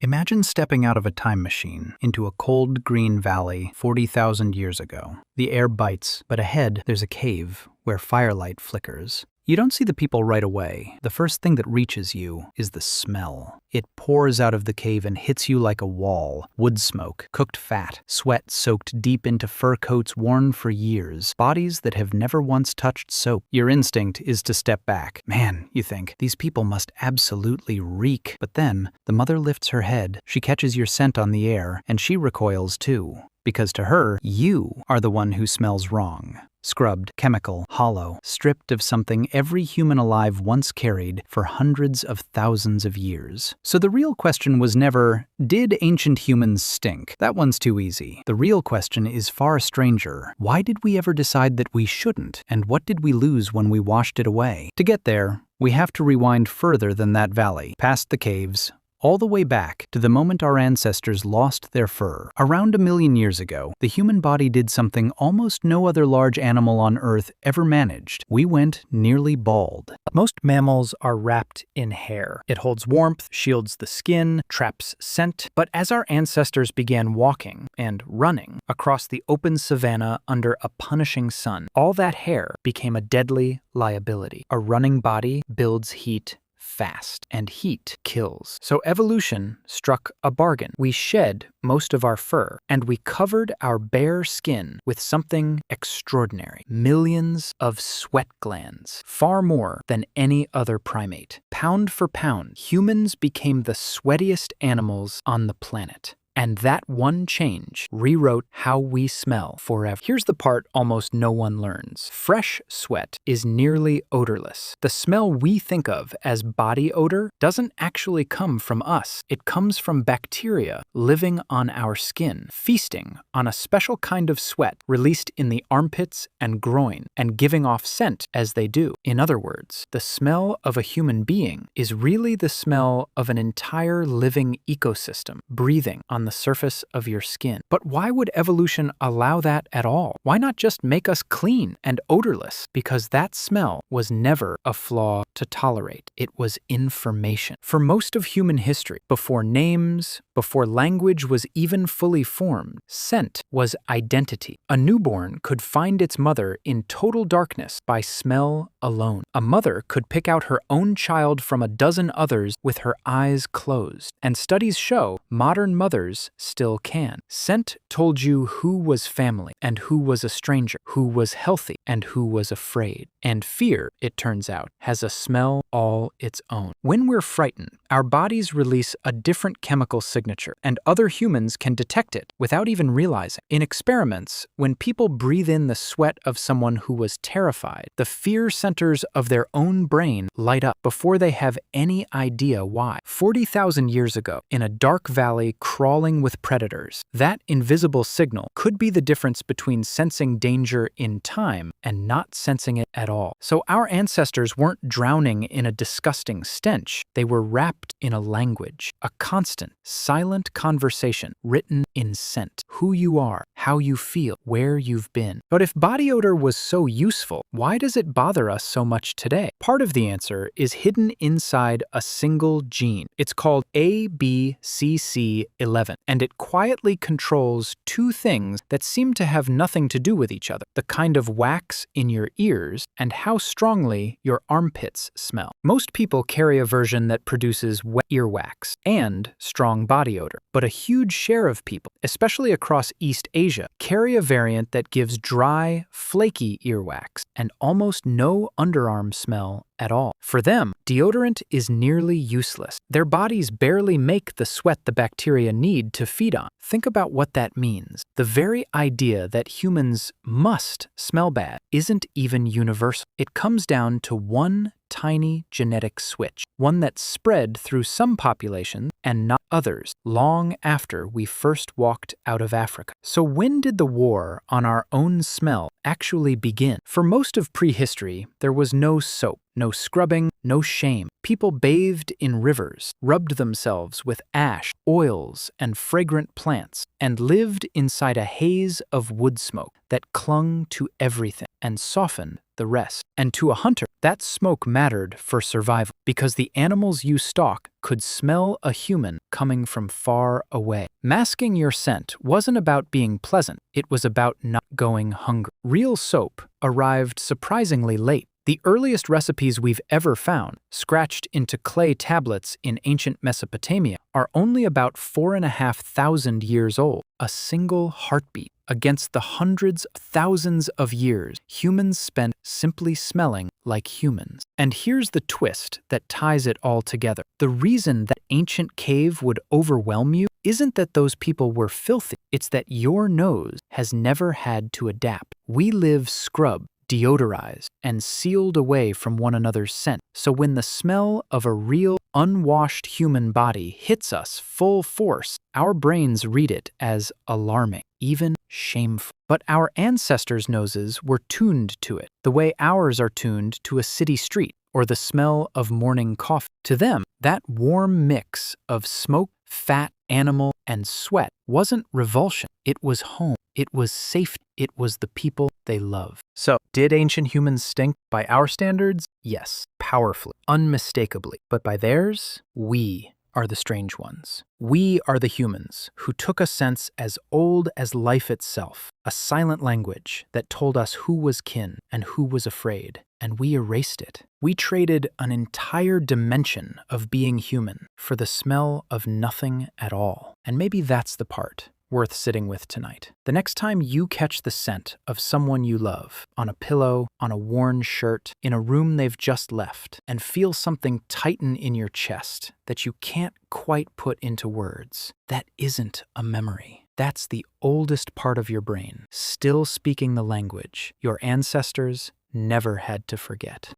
Imagine stepping out of a time machine into a cold green valley 40,000 years ago. The air bites, but ahead there's a cave where firelight flickers. You don't see the people right away. The first thing that reaches you is the smell. It pours out of the cave and hits you like a wall. Woodsmoke, cooked fat, sweat soaked deep into fur coats worn for years, bodies that have never once touched soap. Your instinct is to step back. Man, you think, these people must absolutely reek. But then, the mother lifts her head, she catches your scent on the air, and she recoils too. Because to her, you are the one who smells wrong. Scrubbed, chemical, hollow, stripped of something every human alive once carried for hundreds of thousands of years. So the real question was never, did ancient humans stink? That one's too easy. The real question is far stranger. Why did we ever decide that we shouldn't? And what did we lose when we washed it away? To get there, we have to rewind further than that valley, past the caves, all the way back to the moment our ancestors lost their fur. Around 1 million years ago, the human body did something almost no other large animal on Earth ever managed. We went nearly bald. Most mammals are wrapped in hair. It holds warmth, shields the skin, traps scent. But as our ancestors began walking and running across the open savanna under a punishing sun, all that hair became a deadly liability. A running body builds heat fast, and heat kills. So evolution struck a bargain. We shed most of our fur, and we covered our bare skin with something extraordinary. Millions of sweat glands, far more than any other primate. Pound for pound, humans became the sweatiest animals on the planet. And that one change rewrote how we smell forever. Here's the part almost no one learns. Fresh sweat is nearly odorless. The smell we think of as body odor doesn't actually come from us. It comes from bacteria living on our skin, feasting on a special kind of sweat released in the armpits and groin, and giving off scent as they do. In other words, the smell of a human being is really the smell of an entire living ecosystem breathing on the surface of your skin. But why would evolution allow that at all? Why not just make us clean and odorless? Because that smell was never a flaw to tolerate. It was information. For most of human history, before names, before language was even fully formed, scent was identity. A newborn could find its mother in total darkness by smell alone. A mother could pick out her own child from a dozen others with her eyes closed. And studies show modern mothers still can. Scent told you who was family and who was a stranger, who was healthy and who was afraid. And fear, it turns out, has a smell all its own. When we're frightened, our bodies release a different chemical signature, and other humans can detect it without even realizing. In experiments, when people breathe in the sweat of someone who was terrified, the fear centers of their own brain light up before they have any idea why. 40,000 years ago, in a dark valley crawling with predators, that invisible signal could be the difference between sensing danger in time and not sensing it at all. So our ancestors weren't drowning in a disgusting stench. They were wrapped in a language, a constant, silent conversation written in scent. Who you are, how you feel, where you've been. But if body odor was so useful, why does it bother us so much today? Part of the answer is hidden inside a single gene. It's called ABCC11, and it quietly controls two things that seem to have nothing to do with each other: the kind of wax in your ears and how strongly your armpits smell. Most people carry a version that produces wet earwax and strong body odor, but a huge share of people, especially across East Asia, carry a variant that gives dry, flaky earwax and almost no underarm smell at all. For them, deodorant is nearly useless. Their bodies barely make the sweat the bacteria need to feed on. Think about what that means. The very idea that humans must smell bad isn't even universal. It comes down to one tiny genetic switch, one that spread through some populations and not others, long after we first walked out of Africa. So when did the war on our own smell actually begin? For most of prehistory, there was no soap, no scrubbing, no shame. People bathed in rivers, rubbed themselves with ash, oils, and fragrant plants, and lived inside a haze of wood smoke that clung to everything and softened the rest. And to a hunter, that smoke mattered for survival because the animals you stalk could smell a human coming from far away. Masking your scent wasn't about being pleasant, it was about not going hungry. Real soap arrived surprisingly late. The earliest recipes we've ever found, scratched into clay tablets in ancient Mesopotamia, are only about 4,500 years old. A single heartbeat against the hundreds of thousands of years humans spent simply smelling like humans. And here's the twist that ties it all together. The reason that ancient cave would overwhelm you isn't that those people were filthy, it's that your nose has never had to adapt. We live scrubbed, deodorized, and sealed away from one another's scent. So when the smell of a real, unwashed human body hits us full force, our brains read it as alarming, even shameful. But our ancestors' noses were tuned to it, the way ours are tuned to a city street or the smell of morning coffee. To them, that warm mix of smoke, fat, animal, and sweat wasn't revulsion. It was home. It was safety. It was the people they love. So, did ancient humans stink by our standards? Yes, powerfully, unmistakably. But by theirs, we are the strange ones. We are the humans who took a sense as old as life itself, a silent language that told us who was kin and who was afraid, and we erased it. We traded an entire dimension of being human for the smell of nothing at all. And maybe that's the part worth sitting with tonight. The next time you catch the scent of someone you love, on a pillow, on a worn shirt, in a room they've just left, and feel something tighten in your chest that you can't quite put into words, that isn't a memory. That's the oldest part of your brain, still speaking the language your ancestors never had to forget.